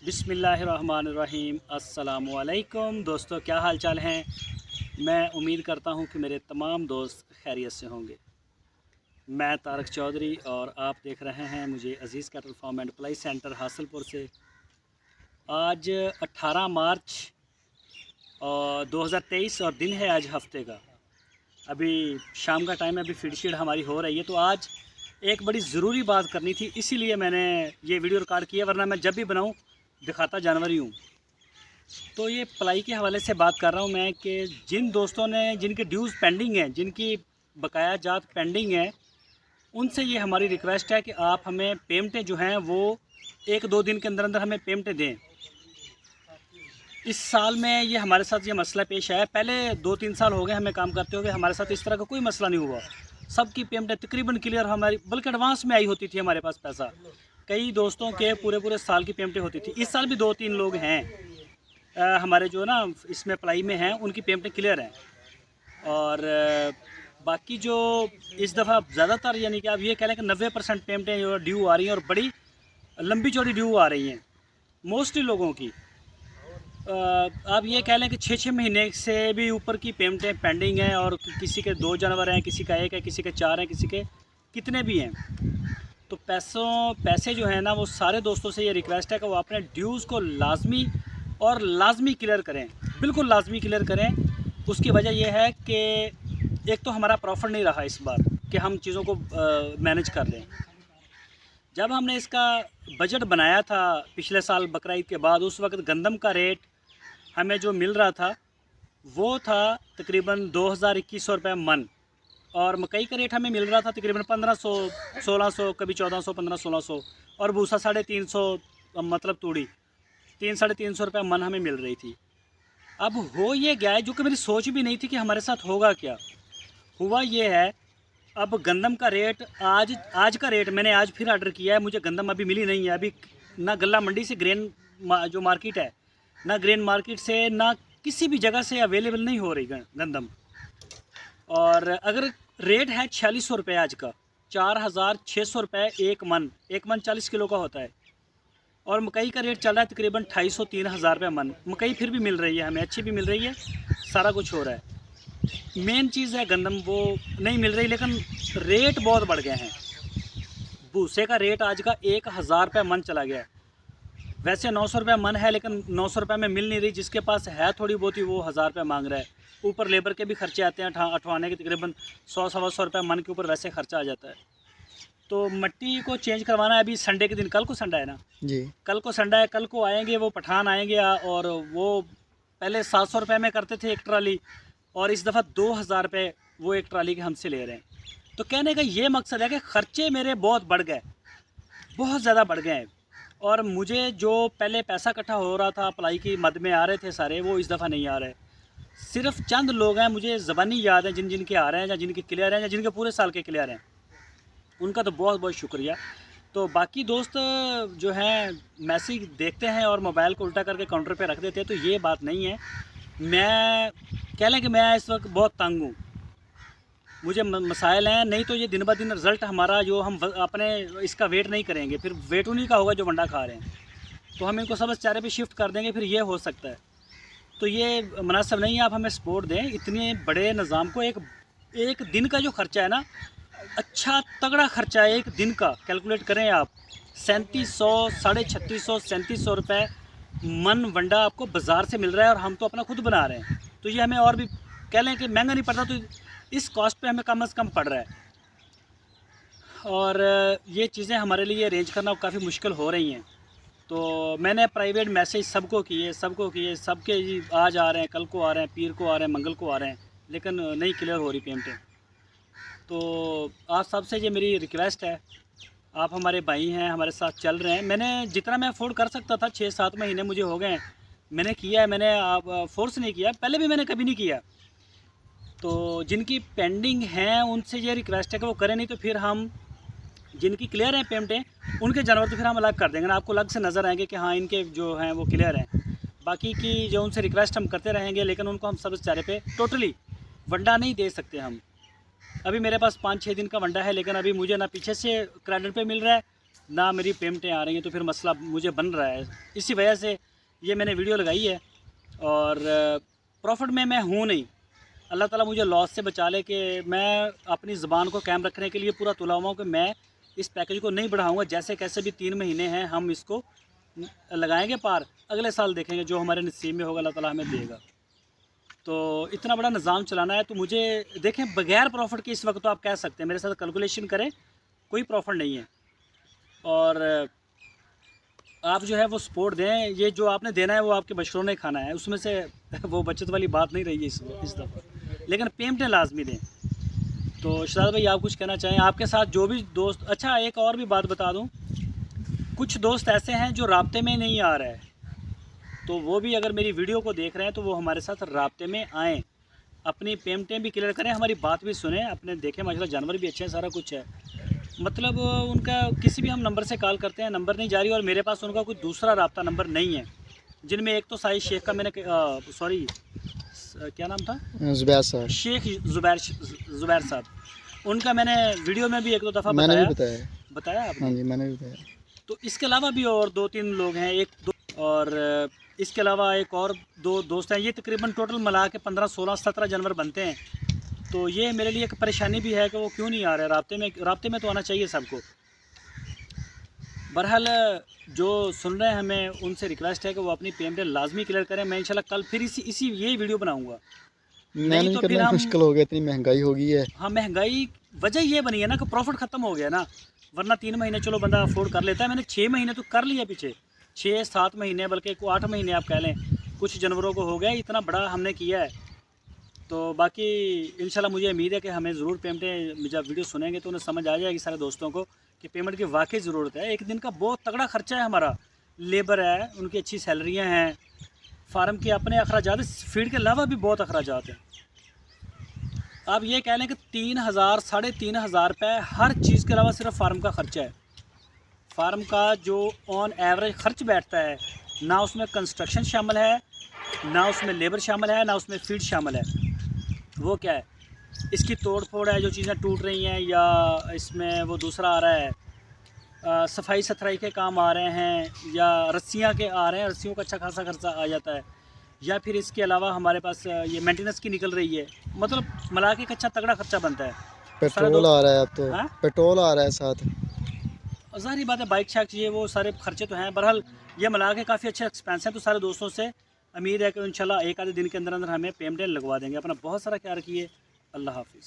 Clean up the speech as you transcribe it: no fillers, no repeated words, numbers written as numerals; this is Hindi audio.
बिस्मिल्लाहिर्रहमानिर्रहीम। अस्सलामुअलैकुम दोस्तों, क्या हाल चाल हैं। मैं उम्मीद करता हूं कि मेरे तमाम दोस्त खैरियत से होंगे। मैं तारक चौधरी और आप देख रहे हैं मुझे Aziz cattle farm and ply centre Hasilpur से। आज 18 मार्च और 2023 और दिन है आज हफ्ते का। अभी शाम का टाइम है, अभी फीड हमारी हो रही है। तो आज एक बड़ी ज़रूरी बात करनी थी, इसीलिए मैंने ये वीडियो रिकॉर्ड किया, वरना मैं जब भी बनाऊँ दिखाता जानवर ही हूँ। तो ये पलाई के हवाले से बात कर रहा हूँ मैं कि जिन दोस्तों ने जिनके ड्यूज़ पेंडिंग हैं, जिनकी बकाया जात पेंडिंग है, उनसे ये हमारी रिक्वेस्ट है कि आप हमें पेमेंटें जो हैं वो 1-2 दिन के अंदर अंदर हमें पेमेंटें दें। इस साल में ये हमारे साथ ये मसला पेश आया। पहले 2-3 साल हो गए हमें काम करते हुए, हमारे साथ इस तरह का कोई मसला नहीं हुआ। सबकी पेमेंटें तकरीबन क्लियर हमारी, बल्कि एडवांस में आई होती थी हमारे पास पैसा। कई दोस्तों के पूरे पूरे साल की पेमेंटें होती थी। इस साल भी 2-3 लोग हैं हमारे जो ना इसमें अप्लाई में हैं, उनकी पेमेंटें क्लियर हैं। और बाकी जो इस दफ़ा ज़्यादातर, यानी कि आप ये कह लें कि 90% पेमेंटें जो ड्यू आ रही हैं और बड़ी लंबी चौड़ी ड्यू आ रही हैं मोस्टली लोगों की। आप ये कह लें कि 6-6 महीने से भी ऊपर की पेमेंटें पेंडिंग हैं, और किसी के 2 जानवर हैं, किसी का 1 है, किसी के 4 हैं, किसी के कितने भी हैं। तो पैसे जो हैं ना, वो सारे दोस्तों से ये रिक्वेस्ट है कि वो अपने ड्यूज़ को लाजमी क्लियर करें, बिल्कुल लाजमी क्लियर करें। उसकी वजह यह है कि एक तो हमारा प्रॉफिट नहीं रहा इस बार कि हम चीज़ों को मैनेज कर लें। जब हमने इसका बजट बनाया था पिछले साल बकरा ईद के बाद, उस वक्त गंदम का रेट हमें जो मिल रहा था वो था तकरीबन 2,000-2,100 रुपये मन, और मकई का रेट हमें मिल रहा था तकरीबन 1500, 1600, कभी 1400, 1500-1600, और भूसा 350, मतलब तूड़ी 300-350 रुपये मन हमें मिल रही थी। अब हो ये गया है, जो कि मेरी सोच भी नहीं थी कि हमारे साथ होगा क्या। हुआ ये है, अब गंदम का रेट आज का रेट मैंने आज फिर ऑर्डर किया है। मुझे गंदम अभी मिली नहीं है। अभी ना गल्ला मंडी से ग्रेन जो मार्केट है, ना ग्रेन मार्केट से, ना किसी भी जगह से अवेलेबल नहीं हो रही गंदम। और अगर रेट है 4600 रुपये आज का, 4,600 रुपये एक मन 40 किलो का होता है। और मकई का रेट चल रहा है तकरीबन 250-3,000 रुपये मन। मकई फिर भी मिल रही है हमें, अच्छी भी मिल रही है, सारा कुछ हो रहा है। मेन चीज़ है गंदम वो नहीं मिल रही, लेकिन रेट बहुत बढ़ गए हैं। भूसे का रेट आज का 1,000 रुपये मन चला गया है। वैसे 900 रुपये मन है, लेकिन 900 रुपये में मिल नहीं रही। जिसके पास है थोड़ी बहुत ही, वो 1,000 रुपये मांग रहा है। ऊपर लेबर के भी खर्चे आते हैं, अठवाने के तकरीबन 100-125 रुपये मन के ऊपर वैसे खर्चा आ जाता है। तो मिट्टी को चेंज करवाना है। अभी संडे के दिन, कल को संडा है ना जी, कल को संडा है, कल को आएंगे वो पठान आएंगे, और वो पहले 700 रुपये में करते थे एक ट्राली, और इस दफ़ा 2,000 रुपये वो एक ट्राली के हमसे ले रहे हैं। तो कहने का ये मकसद है कि ख़र्चे मेरे बहुत बढ़ गए, बहुत ज़्यादा बढ़ गए हैं। और मुझे जो पहले पैसा इकट्ठा हो रहा था, अप्लाई की मद में आ रहे थे सारे, वो इस दफ़ा नहीं आ रहे। सिर्फ चंद लोग हैं मुझे ज़बानी याद है जिनके आ रहे हैं, या जिनके क्लियर हैं, या जिनके पूरे साल के क्लियर हैं। उनका तो बहुत बहुत शुक्रिया। तो बाकी दोस्त जो हैं मैसेज देखते हैं और मोबाइल को उल्टा करके काउंटर पे रख देते हैं, तो ये बात नहीं है। मैं कह लें कि मैं इस वक्त बहुत तंग हूँ, मुझे मसाइल हैं। नहीं तो ये दिन ब दिन रिज़ल्ट हमारा जो हम अपने इसका वेट नहीं करेंगे, फिर वेट उन्हीं का होगा जो वंडा खा रहे हैं। तो हम इनको सब चारे पे शिफ्ट कर देंगे, फिर ये हो सकता है। तो ये मुनासिब नहीं है, आप हमें सपोर्ट दें। इतने बड़े निज़ाम को एक दिन का जो ख़र्चा है ना, अच्छा तगड़ा ख़र्चा है एक दिन का, कैलकुलेट करें आप। 3700, 3650, 3700 रुपये मन वंडा आपको बाज़ार से मिल रहा है, और हम तो अपना खुद बना रहे हैं। तो ये हमें और भी कह लें कि महंगा नहीं पड़ता, तो इस कॉस्ट पे हमें कम से कम पड़ रहा है। और ये चीज़ें हमारे लिए अरेंज करना काफ़ी मुश्किल हो रही हैं। तो मैंने प्राइवेट मैसेज सबके जी आज आ रहे हैं, कल को आ रहे हैं, पीर को आ रहे हैं, मंगल को आ रहे हैं, लेकिन नहीं क्लियर हो रही पेमेंटें। तो आप सबसे ये मेरी रिक्वेस्ट है, आप हमारे भाई हैं, हमारे साथ चल रहे हैं। मैंने जितना मैं अफोर्ड कर सकता था, 6-7 महीने मुझे हो गए हैं, मैंने किया है। मैंने आप फोर्स नहीं किया, पहले भी मैंने कभी नहीं किया। तो जिनकी पेंडिंग हैं उनसे ये रिक्वेस्ट है कि वो करें, नहीं तो फिर हम जिनकी क्लियर हैं पेमेंटें, उनके जानवर तो फिर हम अलग कर देंगे ना, आपको अलग से नज़र आएंगे कि हाँ इनके जो हैं वो क्लियर हैं। बाकी की जो उनसे रिक्वेस्ट हम करते रहेंगे, लेकिन उनको हम सब चारे पे टोटली वंडा नहीं दे सकते हम। अभी मेरे पास 5-6 दिन का वंडा है, लेकिन अभी मुझे ना पीछे से क्रेडिट पे मिल रहा है, ना मेरी पेमेंटें आ रही हैं, तो फिर मसला मुझे बन रहा है। इसी वजह से ये मैंने वीडियो लगाई है। और प्रॉफिट में मैं हूँ नहीं, अल्लाह ताला मुझे लॉस से बचा ले कि मैं अपनी ज़बान को कायम रखने के लिए पूरा तुला हुआ हूँ कि मैं इस पैकेज को नहीं बढ़ाऊँगा। जैसे कैसे भी 3 महीने हैं, हम इसको लगाएंगे पार, अगले साल देखेंगे जो हमारे नसीब में होगा अल्लाह ताला हमें देगा। तो इतना बड़ा निज़ाम चलाना है तो मुझे देखें, बगैर प्रॉफिट के इस वक्त तो आप कह सकते हैं, मेरे साथ कैलकुलेशन करें, कोई प्रॉफिट नहीं है। और आप जो है वो सपोर्ट दें, ये जो आपने देना है वो आपके बच्चों ने खाना है, उसमें से वो बचत वाली बात नहीं रही है इस दफ़ा, लेकिन पेमेंटें लाजमी दें। तो शहजाद भाई, आप कुछ कहना चाहें? आपके साथ जो भी दोस्त, अच्छा एक और भी बात बता दूं, कुछ दोस्त ऐसे हैं जो राब्ते में नहीं आ रहे हैं, तो वो भी अगर मेरी वीडियो को देख रहे हैं तो वो हमारे साथ राब्ते में आएँ, अपनी पेमेंटें भी क्लियर करें, हमारी बात भी सुने, अपने देखें माशाल्लाह जानवर भी अच्छे हैं, सारा कुछ है। मतलब उनका किसी भी हम नंबर से कॉल करते हैं, नंबर नहीं जा रही, और मेरे पास उनका कोई दूसरा राब्ता नंबर नहीं है, जिनमें एक तो साहिद शेख का मैंने सॉरी क्या नाम था, ज़ुबैर साहब, शेख ज़ुबैर साहब, उनका मैंने वीडियो में भी 1-2 दफ़ा बताया आपने? हाँ जी, मैंने भी बताया। तो इसके अलावा भी और 2-3 लोग हैं, और इसके अलावा एक और 2 दोस्त हैं, ये तकरीबन टोटल मिला के 15, 16, 17 जानवर बनते हैं। तो ये मेरे लिए एक परेशानी भी है कि वो क्यों नहीं आ रहे राब्ते में तो आना चाहिए सबको। बहरहाल जो सुन रहे हैं, हमें उनसे रिक्वेस्ट है कि वो अपनी पेमेंट लाजमी क्लियर करें। मैं इंशाल्लाह कल फिर यही वीडियो बनाऊंगा। नहीं तो करना मुश्किल हो गया, इतनी महंगाई हो गई है। हाँ, महंगाई वजह ये बनी है ना कि प्रॉफिट ख़त्म हो गया ना, वरना 3 महीने चलो बंदा अफोर्ड कर लेता है। मैंने 6 महीने तो कर लिया पीछे, 6-7 महीने, बल्कि 8 महीने आप कह लें, कुछ जानवरों को हो गया, इतना बड़ा हमने किया है। तो बाकी इंशाल्लाह मुझे उम्मीद है कि हमें ज़रूर पेमेंटें, जब वीडियो सुनेंगे तो उन्हें समझ आ जाएगी सारे दोस्तों को कि पेमेंट की वाकई ज़रूरत है। एक दिन का बहुत तगड़ा खर्चा है हमारा, लेबर है, उनकी अच्छी सैलरियाँ हैं, फार्म के अपने अखराजात, फीड के अलावा भी बहुत अखराजात हैं। आप ये कह लें कि 3,000 साढ़े 3,000 रुपये हर चीज़ के अलावा सिर्फ फार्म का ख़र्चा है। फार्म का जो ऑन एवरेज ख़र्च बैठता है, ना उसमें कंस्ट्रक्शन शामिल है, ना उसमें लेबर शामिल है, ना उसमें फीड शामिल है। वो क्या है, इसकी तोड़ फोड़ है, जो चीज़ें टूट रही हैं, या इसमें वो दूसरा आ रहा है, सफाई सुथराई के काम आ रहे हैं, या रस्सियाँ के आ रहे हैं, रस्सियों का अच्छा खासा खर्चा आ जाता है, या फिर इसके अलावा हमारे पास ये मेंटेनेंस की निकल रही है। मतलब मिला के एक अच्छा तगड़ा खर्चा बनता है। पेट्रोल आ रहा है, अब तो पेट्रोल आ रहा है साथ, ज़ाहिर बात है, बाइक शाइक चाहिए, वो सारे खर्चे तो हैं। बहरहाल ये मिला के काफ़ी अच्छे एक्सपेंस हैं। तो सारे दोस्तों से उम्मीद है कि इंशाल्लाह एक आधे दिन के अंदर अंदर हमें पेमेंटें लगवा देंगे। अपना बहुत सारा ख्याल रखिए। अल्लाह हाफिज़।